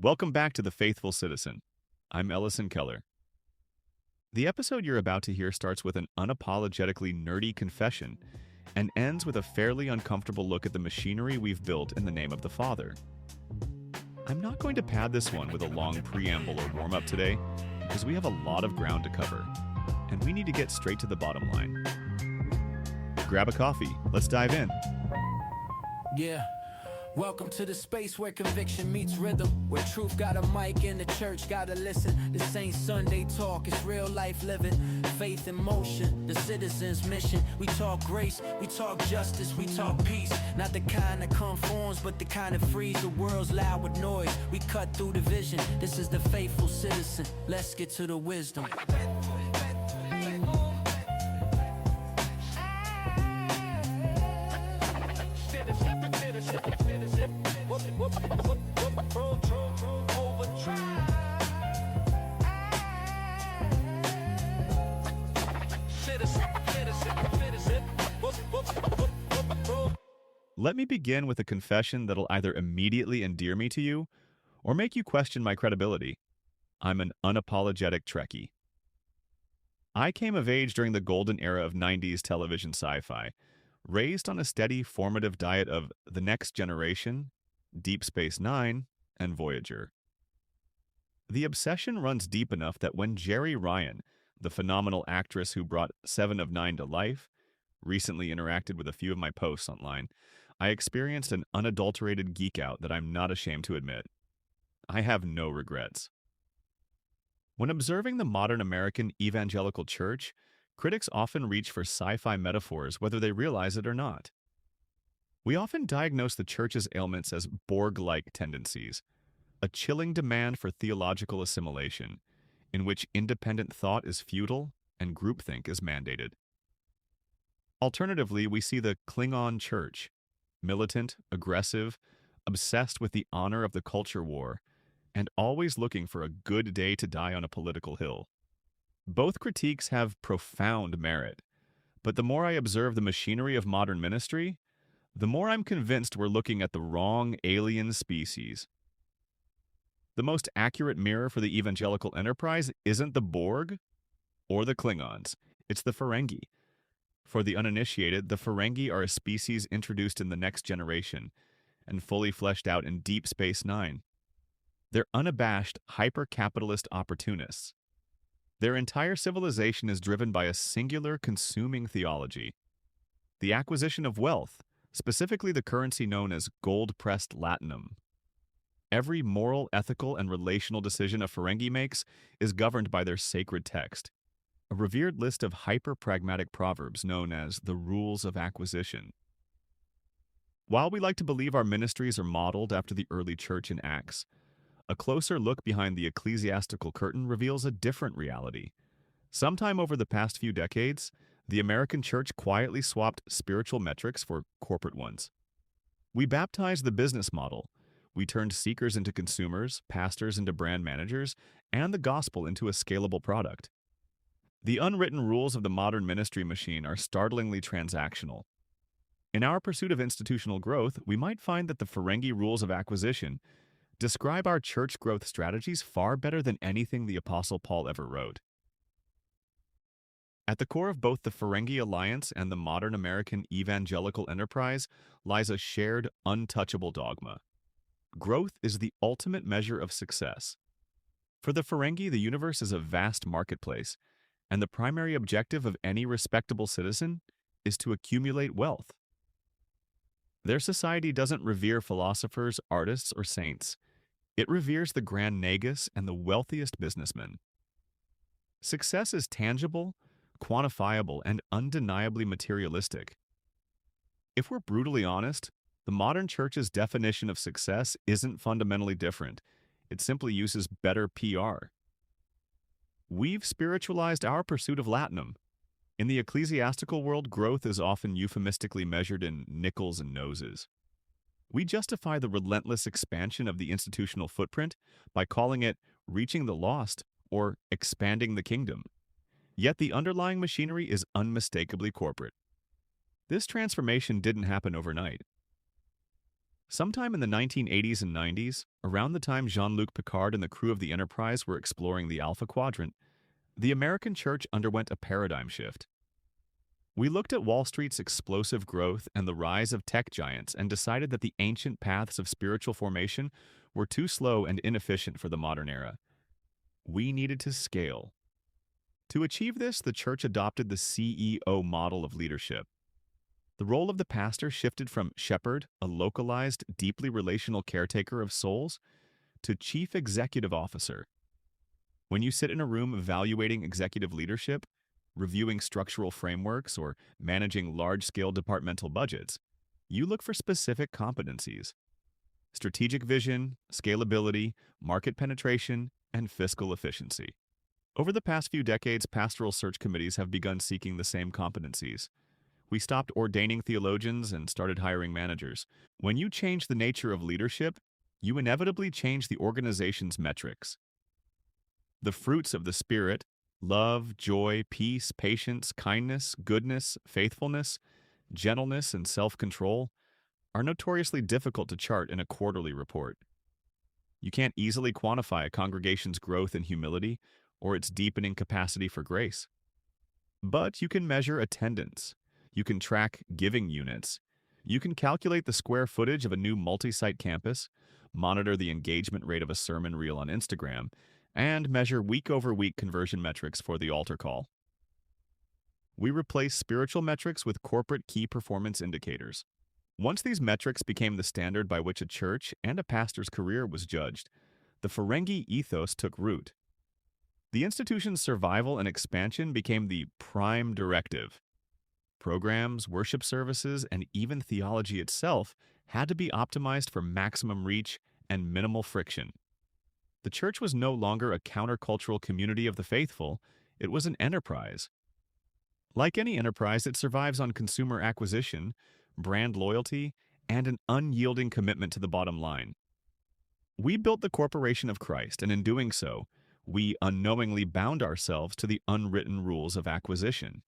Welcome back to The Faithful Citizen. I'm Ellison Keller. The episode you're about to hear starts with an unapologetically nerdy confession and ends with a fairly uncomfortable look at the machinery we've built in the name of the Father. I'm not going to pad this one with a long preamble or warm-up today because we have a lot of ground to cover, and we need to get straight to the bottom line. Grab a coffee. Let's dive in. Yeah. Welcome to the space where conviction meets rhythm, where truth got a mic and the church gotta listen. This ain't Sunday talk, it's real life living. Faith in motion, the citizen's mission. We talk grace, we talk justice, we talk peace. Not the kind that conforms, but the kind that frees the world's loud with noise. We cut through division, this is the faithful citizen. Let's get to the wisdom. Let me begin with a confession that'll either immediately endear me to you or make you question my credibility. I'm an unapologetic Trekkie. I came of age during the golden era of 90s television sci-fi, raised on a steady formative diet of The Next Generation, Deep Space Nine, and Voyager. The obsession runs deep enough that when Jeri Ryan, the phenomenal actress who brought Seven of Nine to life, recently interacted with a few of my posts online, I experienced an unadulterated geek out that I'm not ashamed to admit. I have no regrets. When observing the modern American Evangelical Church, critics often reach for sci-fi metaphors whether they realize it or not. We often diagnose the church's ailments as Borg-like tendencies, a chilling demand for theological assimilation, in which independent thought is futile and groupthink is mandated. Alternatively, we see the Klingon church, militant, aggressive, obsessed with the honor of the culture war, and always looking for a good day to die on a political hill. Both critiques have profound merit, but the more I observe the machinery of modern ministry, the more I'm convinced we're looking at the wrong alien species. The most accurate mirror for the evangelical enterprise isn't the Borg or the Klingons, it's the Ferengi. For the uninitiated, the Ferengi are a species introduced in The Next Generation and fully fleshed out in Deep Space Nine. They're unabashed, hyper-capitalist opportunists. Their entire civilization is driven by a singular consuming theology. The acquisition of wealth, specifically the currency known as gold-pressed latinum. Every moral, ethical, and relational decision a Ferengi makes is governed by their sacred text, a revered list of hyper-pragmatic proverbs known as the Rules of Acquisition. While we like to believe our ministries are modeled after the early church in Acts, a closer look behind the ecclesiastical curtain reveals a different reality. Sometime over the past few decades, the American church quietly swapped spiritual metrics for corporate ones. We baptized the business model. We turned seekers into consumers, pastors into brand managers, and the gospel into a scalable product. The unwritten rules of the modern ministry machine are startlingly transactional. In our pursuit of institutional growth, we might find that the Ferengi Rules of Acquisition describe our church growth strategies far better than anything the Apostle Paul ever wrote. At the core of both the Ferengi Alliance and the modern American evangelical enterprise lies a shared, untouchable dogma. Growth is the ultimate measure of success. For the Ferengi, the universe is a vast marketplace, and the primary objective of any respectable citizen is to accumulate wealth. Their society doesn't revere philosophers, artists, or saints. It reveres the Grand Nagus and the wealthiest businessmen. Success is tangible, quantifiable, and undeniably materialistic. If we're brutally honest, the modern church's definition of success isn't fundamentally different. It simply uses better PR. We've spiritualized our pursuit of latinum. In the ecclesiastical world, growth is often euphemistically measured in nickels and noses. We justify the relentless expansion of the institutional footprint by calling it reaching the lost or expanding the kingdom. Yet the underlying machinery is unmistakably corporate. This transformation didn't happen overnight. Sometime in the 1980s and 90s, around the time Jean-Luc Picard and the crew of the Enterprise were exploring the Alpha Quadrant, the American church underwent a paradigm shift. We looked at Wall Street's explosive growth and the rise of tech giants and decided that the ancient paths of spiritual formation were too slow and inefficient for the modern era. We needed to scale. To achieve this, the church adopted the CEO model of leadership. The role of the pastor shifted from shepherd, a localized, deeply relational caretaker of souls, to chief executive officer. When you sit in a room evaluating executive leadership, reviewing structural frameworks, or managing large-scale departmental budgets, you look for specific competencies: strategic vision, scalability, market penetration, and fiscal efficiency. Over the past few decades, pastoral search committees have begun seeking the same competencies. We stopped ordaining theologians and started hiring managers. When you change the nature of leadership, you inevitably change the organization's metrics. The fruits of the Spirit, love, joy, peace, patience, kindness, goodness, faithfulness, gentleness, and self-control, are notoriously difficult to chart in a quarterly report. You can't easily quantify a congregation's growth in humility or its deepening capacity for grace. But you can measure attendance. You can track giving units. You can calculate the square footage of a new multi-site campus, monitor the engagement rate of a sermon reel on Instagram, and measure week-over-week conversion metrics for the altar call. We replace spiritual metrics with corporate key performance indicators. Once these metrics became the standard by which a church and a pastor's career was judged, the Ferengi ethos took root. The institution's survival and expansion became the prime directive. Programs, worship services, and even theology itself had to be optimized for maximum reach and minimal friction. The church was no longer a countercultural community of the faithful, it was an enterprise. Like any enterprise, it survives on consumer acquisition, brand loyalty, and an unyielding commitment to the bottom line. We built the corporation of Christ, and in doing so, we unknowingly bound ourselves to the unwritten rules of acquisition.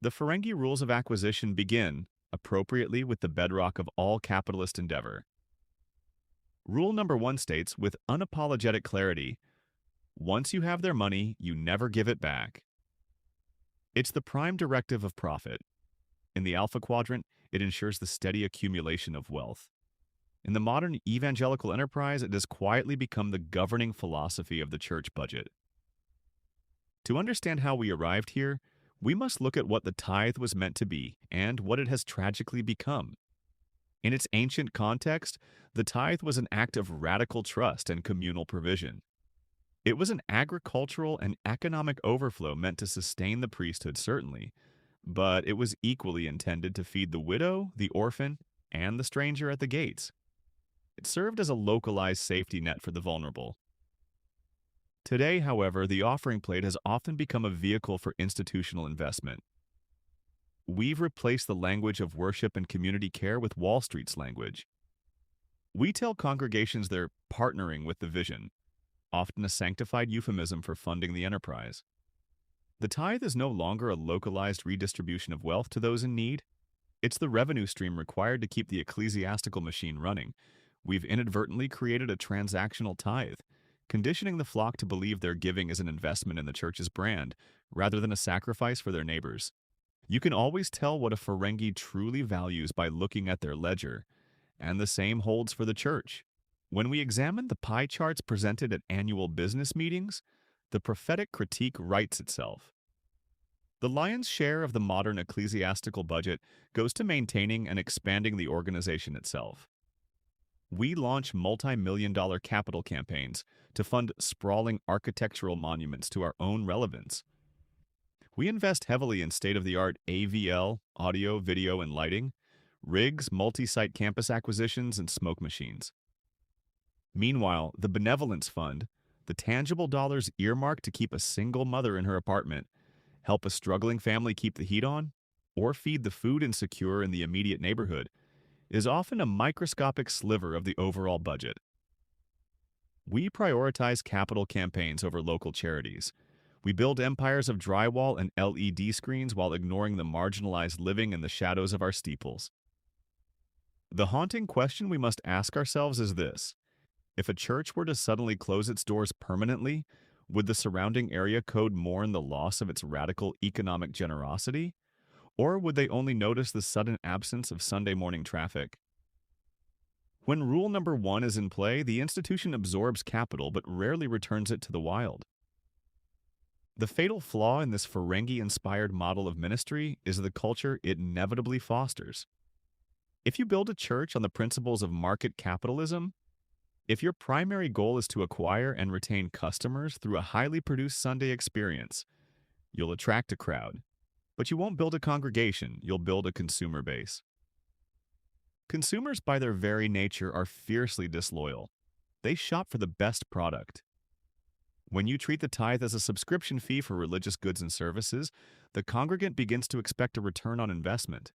The Ferengi Rules of Acquisition begin, appropriately, with the bedrock of all capitalist endeavor. Rule number 1 states, with unapologetic clarity, once you have their money, you never give it back. It's the prime directive of profit. In the Alpha Quadrant, it ensures the steady accumulation of wealth. In the modern evangelical enterprise, it has quietly become the governing philosophy of the church budget. To understand how we arrived here, we must look at what the tithe was meant to be and what it has tragically become. In its ancient context, the tithe was an act of radical trust and communal provision. It was an agricultural and economic overflow meant to sustain the priesthood, certainly, but it was equally intended to feed the widow, the orphan, and the stranger at the gates. It served as a localized safety net for the vulnerable. Today, however, the offering plate has often become a vehicle for institutional investment. We've replaced the language of worship and community care with Wall Street's language. We tell congregations they're partnering with the vision, often a sanctified euphemism for funding the enterprise. The tithe is no longer a localized redistribution of wealth to those in need. It's the revenue stream required to keep the ecclesiastical machine running. We've inadvertently created a transactional tithe, conditioning the flock to believe their giving is an investment in the church's brand, rather than a sacrifice for their neighbors. You can always tell what a Ferengi truly values by looking at their ledger, and the same holds for the church. When we examine the pie charts presented at annual business meetings, the prophetic critique writes itself. The lion's share of the modern ecclesiastical budget goes to maintaining and expanding the organization itself. We launch multi-million-dollar capital campaigns to fund sprawling architectural monuments to our own relevance. We invest heavily in state-of-the-art AVL, audio, video, and lighting, rigs, multi-site campus acquisitions, and smoke machines. Meanwhile, the Benevolence Fund, the tangible dollars earmarked to keep a single mother in her apartment, help a struggling family keep the heat on, or feed the food insecure in the immediate neighborhood, is often a microscopic sliver of the overall budget. We prioritize capital campaigns over local charities. We build empires of drywall and LED screens while ignoring the marginalized living in the shadows of our steeples. The haunting question we must ask ourselves is this: if a church were to suddenly close its doors permanently, would the surrounding area code mourn the loss of its radical economic generosity? Or would they only notice the sudden absence of Sunday morning traffic? When rule number one is in play, the institution absorbs capital but rarely returns it to the wild. The fatal flaw in this Ferengi-inspired model of ministry is the culture it inevitably fosters. If you build a church on the principles of market capitalism, if your primary goal is to acquire and retain customers through a highly produced Sunday experience, you'll attract a crowd. But you won't build a congregation, you'll build a consumer base. Consumers, by their very nature, are fiercely disloyal. They shop for the best product. When you treat the tithe as a subscription fee for religious goods and services, the congregant begins to expect a return on investment.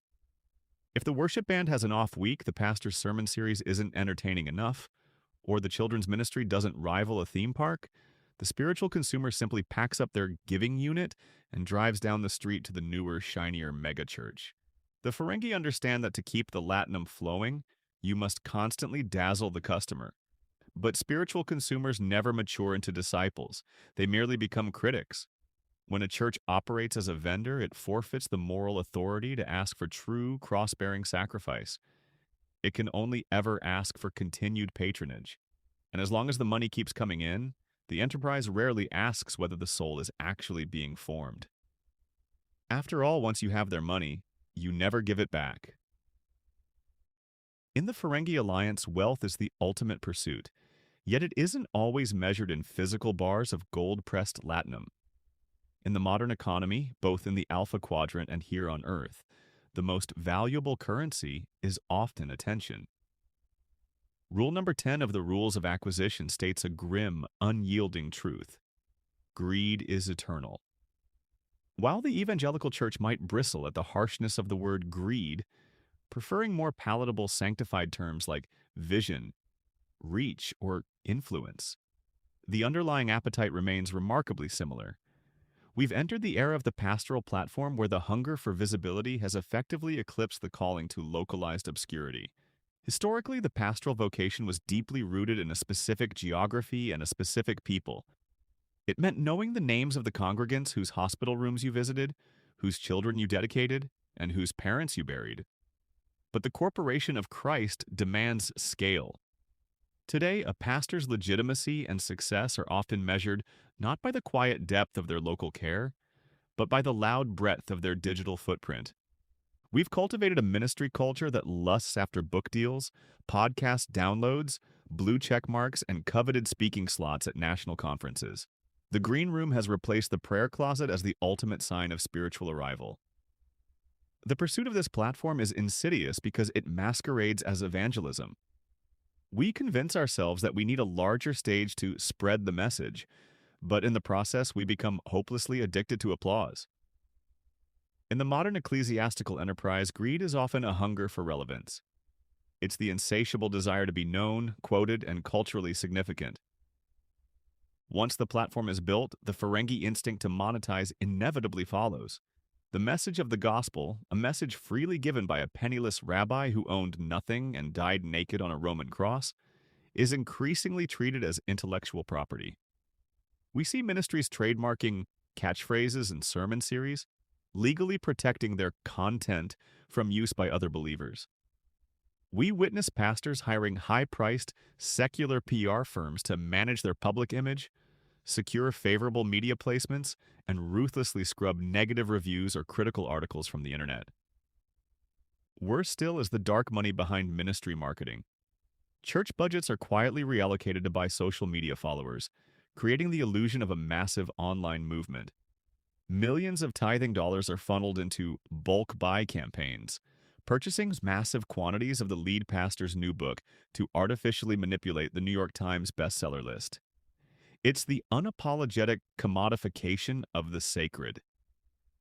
If the worship band has an off week, the pastor's sermon series isn't entertaining enough, or the children's ministry doesn't rival a theme park, the spiritual consumer simply packs up their giving unit and drives down the street to the newer, shinier megachurch. The Ferengi understand that to keep the latinum flowing, you must constantly dazzle the customer. But spiritual consumers never mature into disciples. They merely become critics. When a church operates as a vendor, it forfeits the moral authority to ask for true cross-bearing sacrifice. It can only ever ask for continued patronage. And as long as the money keeps coming in, the enterprise rarely asks whether the soul is actually being formed. After all, once you have their money, you never give it back. In the Ferengi Alliance, wealth is the ultimate pursuit, yet it isn't always measured in physical bars of gold-pressed latinum. In the modern economy, both in the Alpha Quadrant and here on Earth, the most valuable currency is often attention. Rule number 10 of the Rules of Acquisition states a grim, unyielding truth: greed is eternal. While the Evangelical Church might bristle at the harshness of the word greed, preferring more palatable sanctified terms like vision, reach, or influence, the underlying appetite remains remarkably similar. We've entered the era of the pastoral platform where the hunger for visibility has effectively eclipsed the calling to localized obscurity. Historically, the pastoral vocation was deeply rooted in a specific geography and a specific people. It meant knowing the names of the congregants whose hospital rooms you visited, whose children you dedicated, and whose parents you buried. But the corporation of Christ demands scale. Today, a pastor's legitimacy and success are often measured not by the quiet depth of their local care, but by the loud breadth of their digital footprint. We've cultivated a ministry culture that lusts after book deals, podcast downloads, blue check marks, and coveted speaking slots at national conferences. The green room has replaced the prayer closet as the ultimate sign of spiritual arrival. The pursuit of this platform is insidious because it masquerades as evangelism. We convince ourselves that we need a larger stage to spread the message, but in the process we become hopelessly addicted to applause. In the modern ecclesiastical enterprise, greed is often a hunger for relevance. It's the insatiable desire to be known, quoted, and culturally significant. Once the platform is built, the Ferengi instinct to monetize inevitably follows. The message of the gospel, a message freely given by a penniless rabbi who owned nothing and died naked on a Roman cross, is increasingly treated as intellectual property. We see ministries trademarking catchphrases and sermon series, legally protecting their content from use by other believers. We witness pastors hiring high-priced, secular PR firms to manage their public image, secure favorable media placements, and ruthlessly scrub negative reviews or critical articles from the internet. Worse still is the dark money behind ministry marketing. Church budgets are quietly reallocated to buy social media followers, creating the illusion of a massive online movement. Millions of tithing dollars are funneled into bulk buy campaigns, purchasing massive quantities of the lead pastor's new book to artificially manipulate the New York Times bestseller list. It's the unapologetic commodification of the sacred.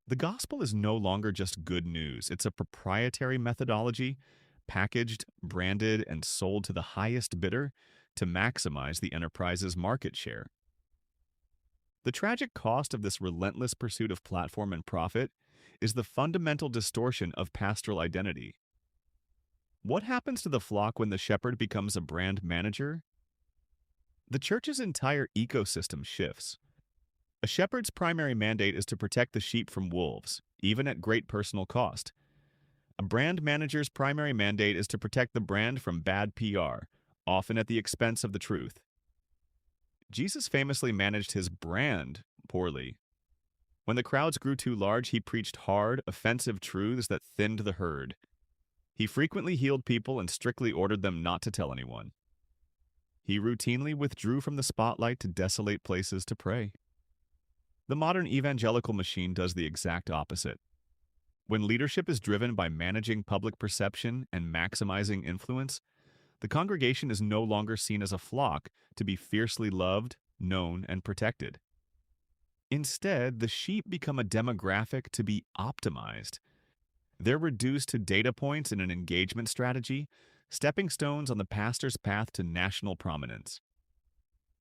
The gospel is no longer just good news. It's a proprietary methodology, packaged, branded, and sold to the highest bidder to maximize the enterprise's market share. The tragic cost of this relentless pursuit of platform and profit is the fundamental distortion of pastoral identity. What happens to the flock when the shepherd becomes a brand manager? The church's entire ecosystem shifts. A shepherd's primary mandate is to protect the sheep from wolves, even at great personal cost. A brand manager's primary mandate is to protect the brand from bad PR, often at the expense of the truth. Jesus famously managed his brand poorly. When the crowds grew too large, he preached hard, offensive truths that thinned the herd. He frequently healed people and strictly ordered them not to tell anyone. He routinely withdrew from the spotlight to desolate places to pray. The modern evangelical machine does the exact opposite. When leadership is driven by managing public perception and maximizing influence, the congregation is no longer seen as a flock to be fiercely loved, known, and protected. Instead, the sheep become a demographic to be optimized. They're reduced to data points in an engagement strategy, stepping stones on the pastor's path to national prominence.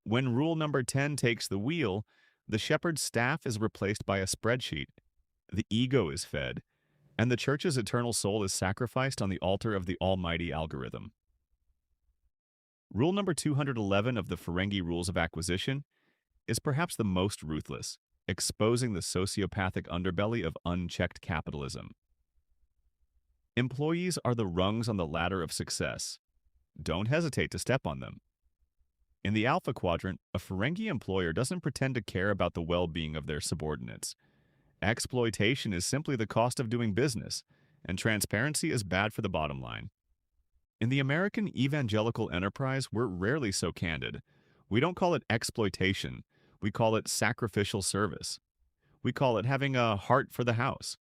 When rule number 10 takes the wheel, the shepherd's staff is replaced by a spreadsheet, the ego is fed, and the church's eternal soul is sacrificed on the altar of the almighty algorithm. Rule number 211 of the Ferengi Rules of Acquisition is perhaps the most ruthless, exposing the sociopathic underbelly of unchecked capitalism. Employees are the rungs on the ladder of success. Don't hesitate to step on them. In the Alpha Quadrant, a Ferengi employer doesn't pretend to care about the well-being of their subordinates. Exploitation is simply the cost of doing business, and transparency is bad for the bottom line. In the American Evangelical Enterprise, we're rarely so candid. We don't call it exploitation. We call it sacrificial service. We call it having a heart for the house.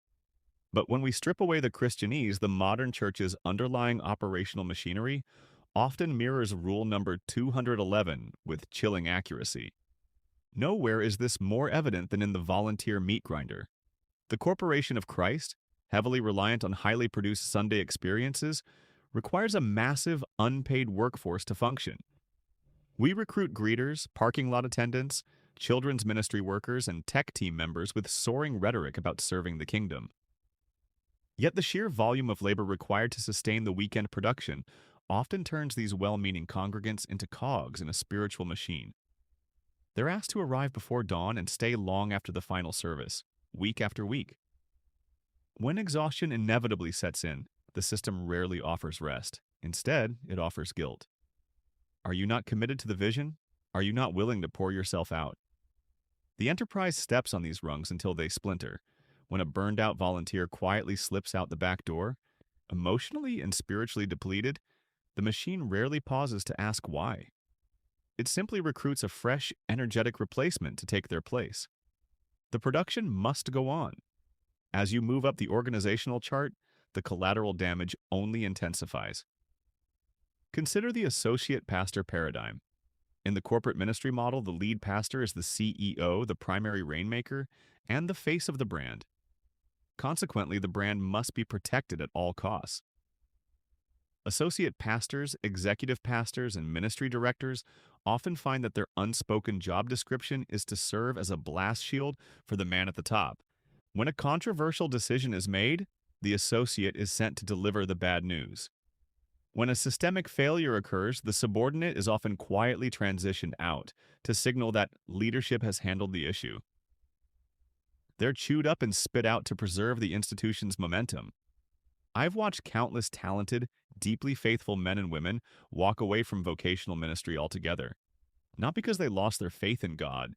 But when we strip away the Christianese, the modern church's underlying operational machinery often mirrors rule number 211 with chilling accuracy. Nowhere is this more evident than in the volunteer meat grinder. The Corporation of Christ, heavily reliant on highly produced Sunday experiences, requires a massive unpaid workforce to function. We recruit greeters, parking lot attendants, children's ministry workers, and tech team members with soaring rhetoric about serving the kingdom. Yet the sheer volume of labor required to sustain the weekend production often turns these well-meaning congregants into cogs in a spiritual machine. They're asked to arrive before dawn and stay long after the final service, week after week. When exhaustion inevitably sets in, the system rarely offers rest. Instead, it offers guilt. Are you not committed to the vision? Are you not willing to pour yourself out? The enterprise steps on these rungs until they splinter. When a burned-out volunteer quietly slips out the back door, emotionally and spiritually depleted, the machine rarely pauses to ask why. It simply recruits a fresh, energetic replacement to take their place. The production must go on. As you move up the organizational chart, the collateral damage only intensifies. Consider the associate pastor paradigm. In the corporate ministry model, the lead pastor is the CEO, the primary rainmaker, and the face of the brand. Consequently, the brand must be protected at all costs. Associate pastors, executive pastors, and ministry directors often find that their unspoken job description is to serve as a blast shield for the man at the top. When a controversial decision is made, the associate is sent to deliver the bad news. When a systemic failure occurs, the subordinate is often quietly transitioned out to signal that leadership has handled the issue. They're chewed up and spit out to preserve the institution's momentum. I've watched countless talented, deeply faithful men and women walk away from vocational ministry altogether, not because they lost their faith in God,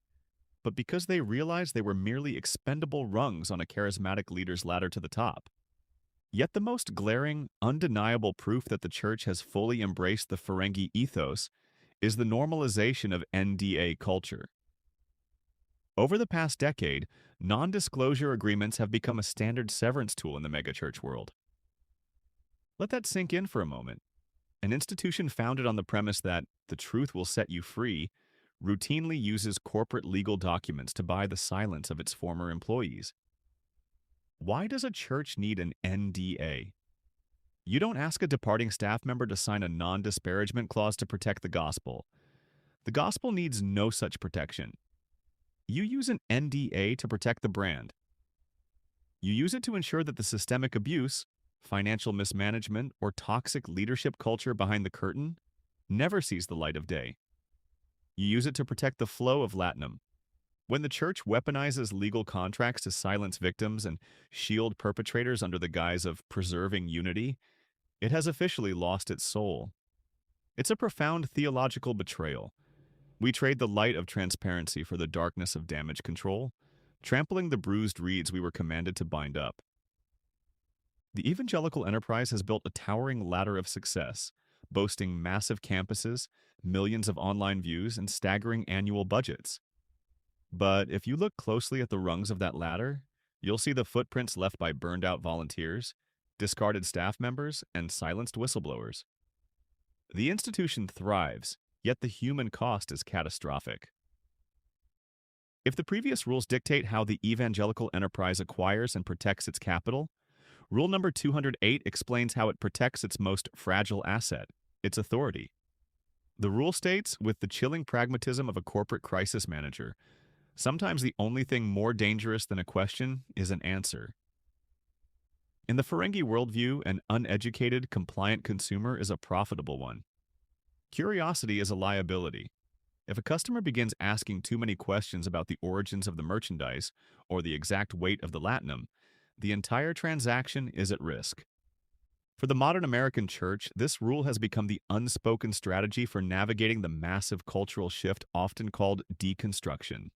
but because they realized they were merely expendable rungs on a charismatic leader's ladder to the top. Yet the most glaring, undeniable proof that the church has fully embraced the Ferengi ethos is the normalization of NDA culture. Over the past decade, non-disclosure agreements have become a standard severance tool in the megachurch world. Let that sink in for a moment. An institution founded on the premise that the truth will set you free routinely uses corporate legal documents to buy the silence of its former employees. Why does a church need an NDA? You don't ask a departing staff member to sign a non-disparagement clause to protect the gospel. The gospel needs no such protection. You use an NDA to protect the brand. You use it to ensure that the systemic abuse, financial mismanagement, or toxic leadership culture behind the curtain never sees the light of day. You use it to protect the flow of latinum. When the church weaponizes legal contracts to silence victims and shield perpetrators under the guise of preserving unity, it has officially lost its soul. It's a profound theological betrayal. We trade the light of transparency for the darkness of damage control, trampling the bruised reeds we were commanded to bind up. The evangelical enterprise has built a towering ladder of success, boasting massive campuses, millions of online views, and staggering annual budgets. But if you look closely at the rungs of that ladder, you'll see the footprints left by burned-out volunteers, discarded staff members, and silenced whistleblowers. The institution thrives, yet the human cost is catastrophic. If the previous rules dictate how the evangelical enterprise acquires and protects its capital, rule number 208 explains how it protects its most fragile asset, its authority. The rule states, with the chilling pragmatism of a corporate crisis manager, sometimes the only thing more dangerous than a question is an answer. In the Ferengi worldview, an uneducated, compliant consumer is a profitable one. Curiosity is a liability. If a customer begins asking too many questions about the origins of the merchandise or the exact weight of the latinum, the entire transaction is at risk. For the modern American church, this rule has become the unspoken strategy for navigating the massive cultural shift often called deconstruction.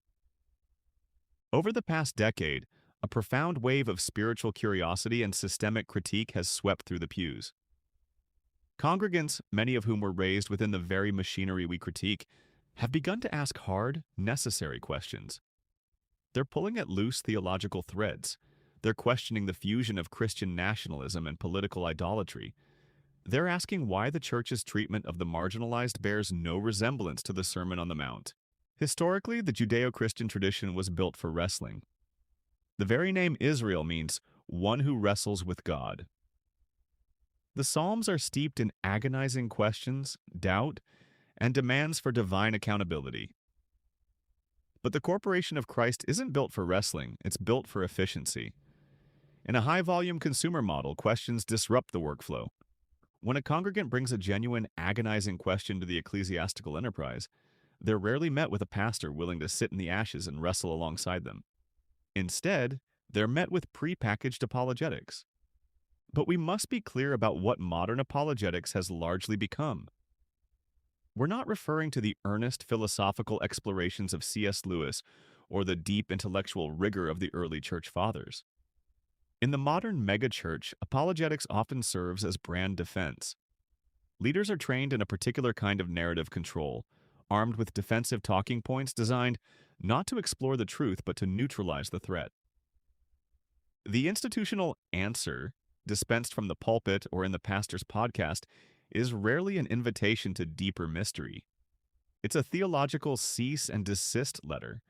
Over the past decade, a profound wave of spiritual curiosity and systemic critique has swept through the pews. Congregants, many of whom were raised within the very machinery we critique, have begun to ask hard, necessary questions. They're pulling at loose theological threads. They're questioning the fusion of Christian nationalism and political idolatry. They're asking why the church's treatment of the marginalized bears no resemblance to the Sermon on the Mount. Historically, the Judeo-Christian tradition was built for wrestling. The very name Israel means one who wrestles with God. The Psalms are steeped in agonizing questions, doubt, and demands for divine accountability. But the Corporation of Christ isn't built for wrestling, it's built for efficiency. In a high-volume consumer model, questions disrupt the workflow. When a congregant brings a genuine, agonizing question to the ecclesiastical enterprise, they're rarely met with a pastor willing to sit in the ashes and wrestle alongside them. Instead, they're met with prepackaged apologetics. But we must be clear about what modern apologetics has largely become. We're not referring to the earnest philosophical explorations of C.S. Lewis or the deep intellectual rigor of the early church fathers. In the modern megachurch, apologetics often serves as brand defense. Leaders are trained in a particular kind of narrative control, armed with defensive talking points designed not to explore the truth but to neutralize the threat. The institutional answer, dispensed from the pulpit or in the pastor's podcast, is rarely an invitation to deeper mystery. It's a theological cease and desist letter.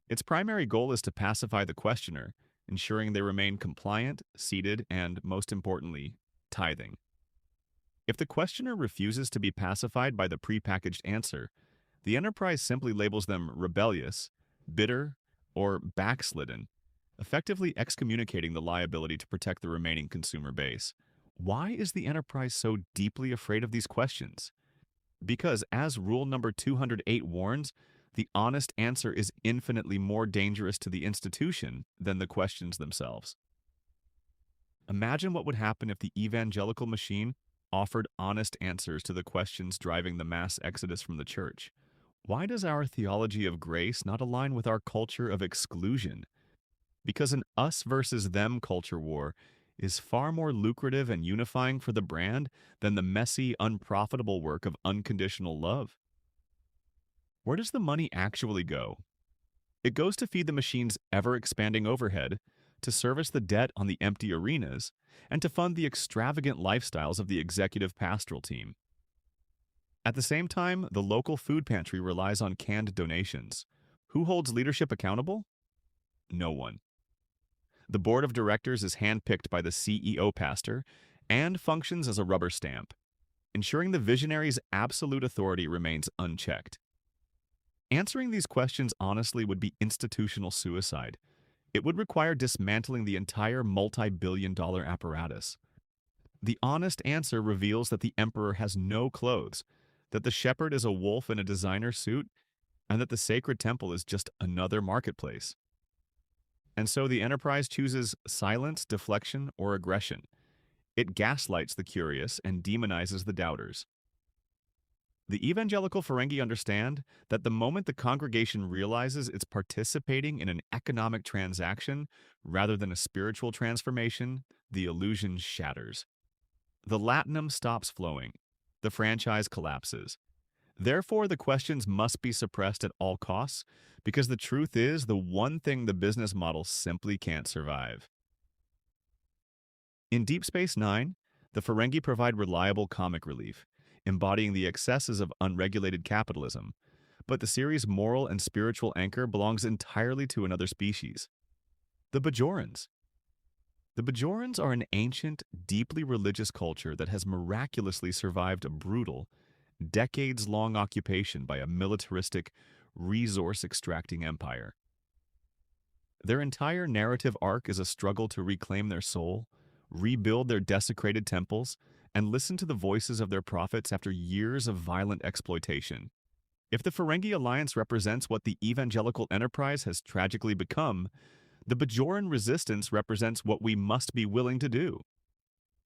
Its primary goal is to pacify the questioner, ensuring they remain compliant, seated, and, most importantly, tithing. If the questioner refuses to be pacified by the prepackaged answer, the enterprise simply labels them rebellious, bitter, or backslidden, effectively excommunicating the liability to protect the remaining consumer base. Why is the enterprise so deeply afraid of these questions? Because, as rule number 208 warns, the honest answer is infinitely more dangerous to the institution than the questions themselves. Imagine what would happen if the evangelical machine offered honest answers to the questions driving the mass exodus from the church. Why does our theology of grace not align with our culture of exclusion? Because an us versus them culture war is far more lucrative and unifying for the brand than the messy, unprofitable work of unconditional love. Where does the money actually go? It goes to feed the machine's ever-expanding overhead, to service the debt on the empty arenas, and to fund the extravagant lifestyles of the executive pastoral team. At the same time, the local food pantry relies on canned donations. Who holds leadership accountable? No one. The board of directors is handpicked by the CEO pastor and functions as a rubber stamp, ensuring the visionary's absolute authority remains unchecked. Answering these questions honestly would be institutional suicide. It would require dismantling the entire multi-billion-dollar apparatus. The honest answer reveals that the emperor has no clothes, that the shepherd is a wolf in a designer suit, and that the sacred temple is just another marketplace. And so the enterprise chooses silence, deflection, or aggression. It gaslights the curious and demonizes the doubters. The evangelical Ferengi understand that the moment the congregation realizes it's participating in an economic transaction rather than a spiritual transformation, the illusion shatters. The latinum stops flowing. The franchise collapses. Therefore, the questions must be suppressed at all costs, because the truth is the one thing the business model simply can't survive. In Deep Space Nine, the Ferengi provide reliable comic relief, embodying the excesses of unregulated capitalism, but the series' moral and spiritual anchor belongs entirely to another species, the Bajorans. The Bajorans are an ancient, deeply religious culture that has miraculously survived a brutal, decades-long occupation by a militaristic, resource-extracting empire. Their entire narrative arc is a struggle to reclaim their soul, rebuild their desecrated temples, and listen to the voices of their prophets after years of violent exploitation. If the Ferengi Alliance represents what the evangelical enterprise has tragically become, the Bajoran resistance represents what we must be willing to do.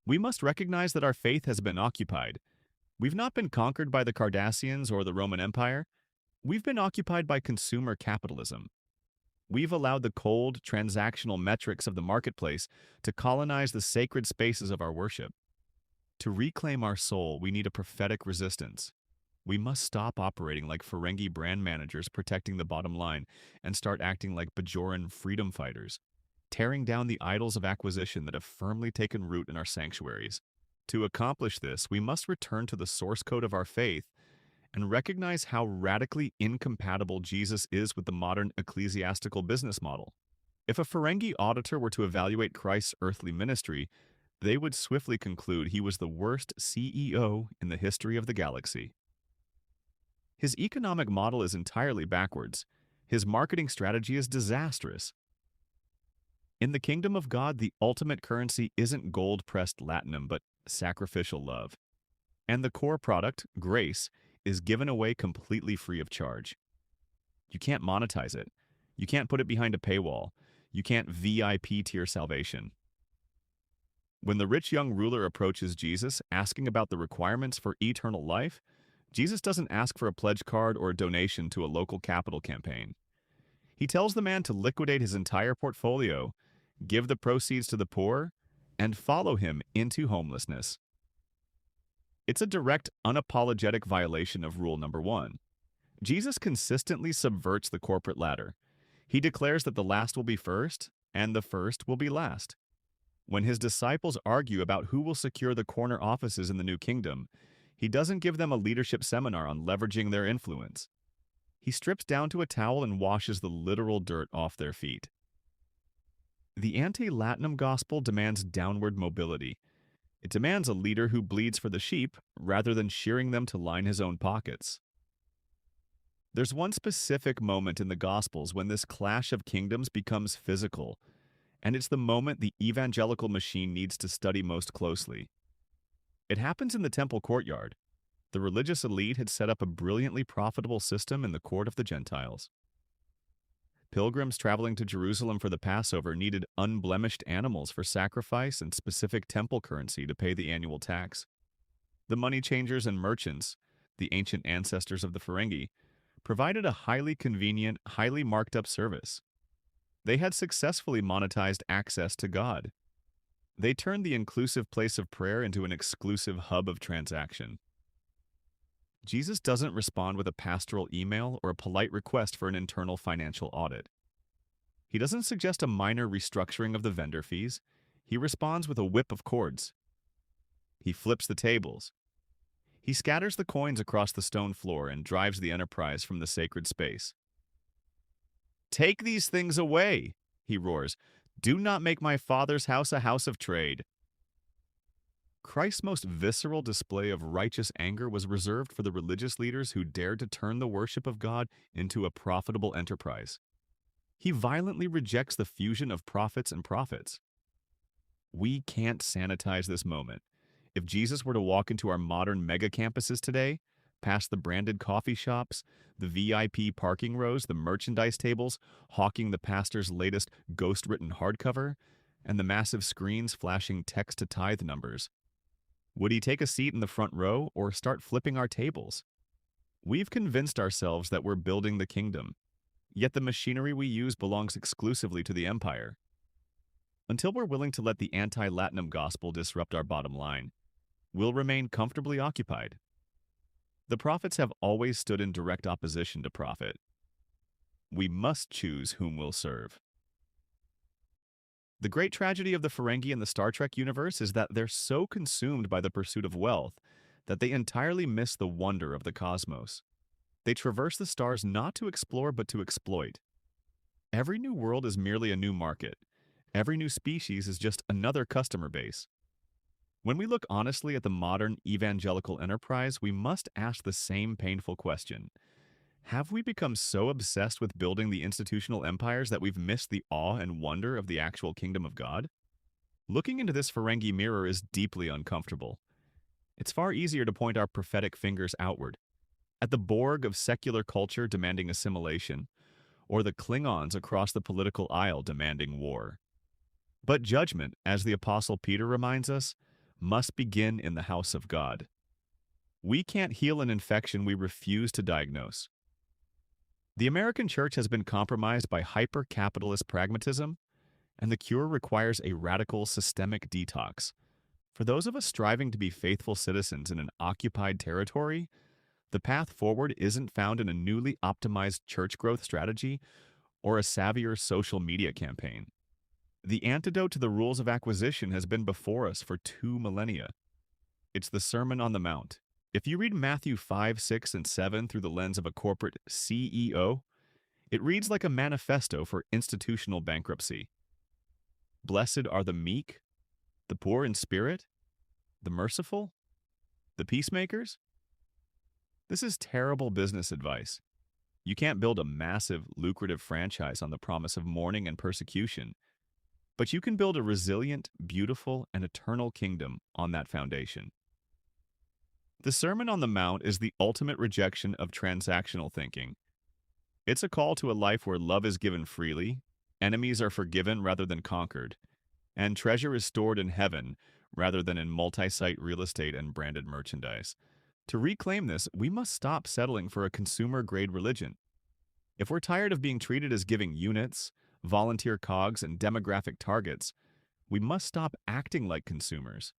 We must recognize that our faith has been occupied. We've not been conquered by the Cardassians or the Roman Empire. We've been occupied by consumer capitalism. We've allowed the cold, transactional metrics of the marketplace to colonize the sacred spaces of our worship. To reclaim our soul, we need a prophetic resistance. We must stop operating like Ferengi brand managers protecting the bottom line and start acting like Bajoran freedom fighters, tearing down the idols of acquisition that have firmly taken root in our sanctuaries. To accomplish this, we must return to the source code of our faith and recognize how radically incompatible Jesus is with the modern ecclesiastical business model. If a Ferengi auditor were to evaluate Christ's earthly ministry, they would swiftly conclude he was the worst CEO in the history of the galaxy. His economic model is entirely backwards. His marketing strategy is disastrous. In the kingdom of God, the ultimate currency isn't gold-pressed latinum, but sacrificial love. And the core product, grace, is given away completely free of charge. You can't monetize it. You can't put it behind a paywall. You can't VIP tier salvation. When the rich young ruler approaches Jesus, asking about the requirements for eternal life, Jesus doesn't ask for a pledge card or a donation to a local capital campaign. He tells the man to liquidate his entire portfolio, give the proceeds to the poor, and follow him into homelessness. It's a direct, unapologetic violation of rule number 1. Jesus consistently subverts the corporate ladder. He declares that the last will be first, and the first will be last. When his disciples argue about who will secure the corner offices in the new kingdom, he doesn't give them a leadership seminar on leveraging their influence. He strips down to a towel and washes the literal dirt off their feet. The anti-latinum gospel demands downward mobility. It demands a leader who bleeds for the sheep rather than shearing them to line his own pockets. There's one specific moment in the Gospels when this clash of kingdoms becomes physical, and it's the moment the evangelical machine needs to study most closely. It happens in the temple courtyard. The religious elite had set up a brilliantly profitable system in the court of the Gentiles. Pilgrims traveling to Jerusalem for the Passover needed unblemished animals for sacrifice and specific temple currency to pay the annual tax. The money changers and merchants, the ancient ancestors of the Ferengi, provided a highly convenient, highly marked up service. They had successfully monetized access to God. They turned the inclusive place of prayer into an exclusive hub of transaction. Jesus doesn't respond with a pastoral email or a polite request for an internal financial audit. He doesn't suggest a minor restructuring of the vendor fees. He responds with a whip of cords. He flips the tables. He scatters the coins across the stone floor and drives the enterprise from the sacred space. "Take these things away," he roars. "Do not make my Father's house a house of trade." Christ's most visceral display of righteous anger was reserved for the religious leaders who dared to turn the worship of God into a profitable enterprise. He violently rejects the fusion of prophets and prophets. We can't sanitize this moment. If Jesus were to walk into our modern mega campuses today, past the branded coffee shops, the VIP parking rows, the merchandise tables, hawking the pastor's latest ghost-written hardcover, and the massive screens flashing text-to-tithe numbers, would he take a seat in the front row or start flipping our tables? We've convinced ourselves that we're building the kingdom, yet the machinery we use belongs exclusively to the empire. Until we're willing to let the anti-Latinum gospel disrupt our bottom line, we'll remain comfortably occupied. The prophets have always stood in direct opposition to profit. We must choose whom we'll serve. The great tragedy of the Ferengi in the Star Trek universe is that they're so consumed by the pursuit of wealth that they entirely miss the wonder of the cosmos. They traverse the stars not to explore but to exploit. Every new world is merely a new market. Every new species is just another customer base. When we look honestly at the modern evangelical enterprise, we must ask the same painful question. Have we become so obsessed with building the institutional empires that we've missed the awe and wonder of the actual kingdom of God? Looking into this Ferengi mirror is deeply uncomfortable. It's far easier to point our prophetic fingers outward, at the Borg of secular culture demanding assimilation, or the Klingons across the political aisle demanding war. But judgment, as the Apostle Peter reminds us, must begin in the house of God. We can't heal an infection we refuse to diagnose. The American church has been compromised by hyper-capitalist pragmatism, and the cure requires a radical systemic detox. For those of us striving to be faithful citizens in an occupied territory, the path forward isn't found in a newly optimized church growth strategy or a savvier social media campaign. The antidote to the rules of acquisition has been before us for 2 millennia. It's the Sermon on the Mount. If you read Matthew 5, 6, and 7 through the lens of a corporate CEO, it reads like a manifesto for institutional bankruptcy. Blessed are the meek, the poor in spirit, the merciful, the peacemakers. This is terrible business advice. You can't build a massive, lucrative franchise on the promise of mourning and persecution, but you can build a resilient, beautiful, and eternal kingdom on that foundation. The Sermon on the Mount is the ultimate rejection of transactional thinking. It's a call to a life where love is given freely, enemies are forgiven rather than conquered, and treasure is stored in heaven rather than in multi-site real estate and branded merchandise. To reclaim this, we must stop settling for a consumer-grade religion. If we're tired of being treated as giving units, volunteer cogs, and demographic targets, we must stop acting like consumers.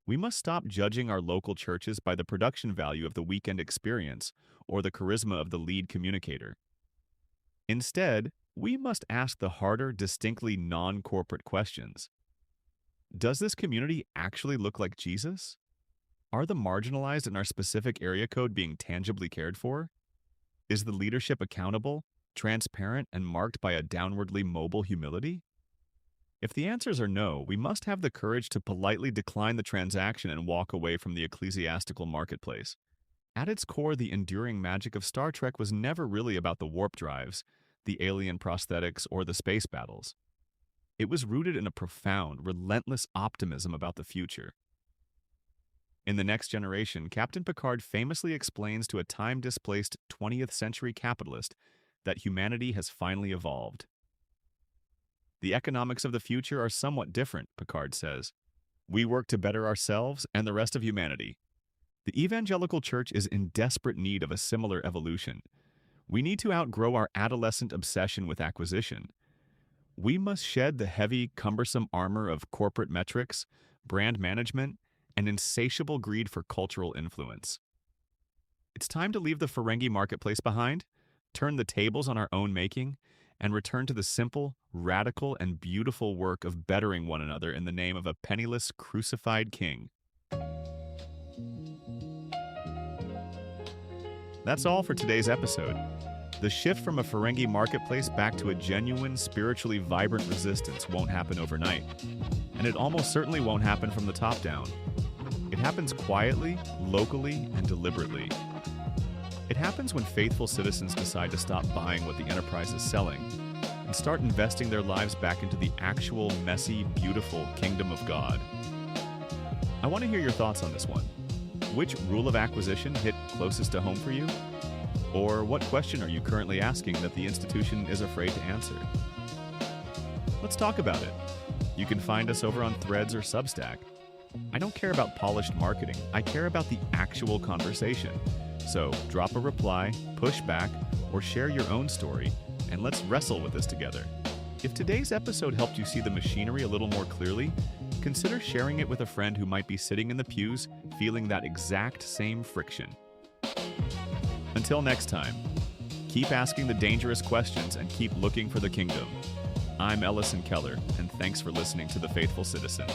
We must stop judging our local churches by the production value of the weekend experience or the charisma of the lead communicator. Instead, we must ask the harder, distinctly non-corporate questions. Does this community actually look like Jesus? Are the marginalized in our specific area code being tangibly cared for? Is the leadership accountable, transparent, and marked by a downwardly mobile humility? If the answers are no, we must have the courage to politely decline the transaction and walk away from the ecclesiastical marketplace. At its core, the enduring magic of Star Trek was never really about the warp drives, the alien prosthetics, or the space battles. It was rooted in a profound, relentless optimism about the future. In The Next Generation, Captain Picard famously explains to a time-displaced 20th century capitalist that humanity has finally evolved. The economics of the future are somewhat different, Picard says. We work to better ourselves and the rest of humanity. The evangelical church is in desperate need of a similar evolution. We need to outgrow our adolescent obsession with acquisition. We must shed the heavy, cumbersome armor of corporate metrics, brand management, and insatiable greed for cultural influence. It's time to leave the Ferengi marketplace behind, turn the tables on our own making, and return to the simple, radical, and beautiful work of bettering one another in the name of a penniless, crucified king. That's all for today's episode. The shift from a Ferengi marketplace back to a genuine, spiritually vibrant resistance won't happen overnight, and it almost certainly won't happen from the top down. It happens quietly, locally, and deliberately. It happens when faithful citizens decide to stop buying what the enterprise is selling and start investing their lives back into the actual, messy, beautiful kingdom of God. I want to hear your thoughts on this one. Which rule of acquisition hit closest to home for you? Or what question are you currently asking that the institution is afraid to answer? Let's talk about it. You can find us over on Threads or Substack. I don't care about polished marketing. I care about the actual conversation. So drop a reply, push back, or share your own story, and let's wrestle with this together. If today's episode helped you see the machinery a little more clearly, consider sharing it with a friend who might be sitting in the pews feeling that exact same friction. Until next time, keep asking the dangerous questions and keep looking for the kingdom. I'm Ellison Keller, and thanks for listening to The Faithful Citizen.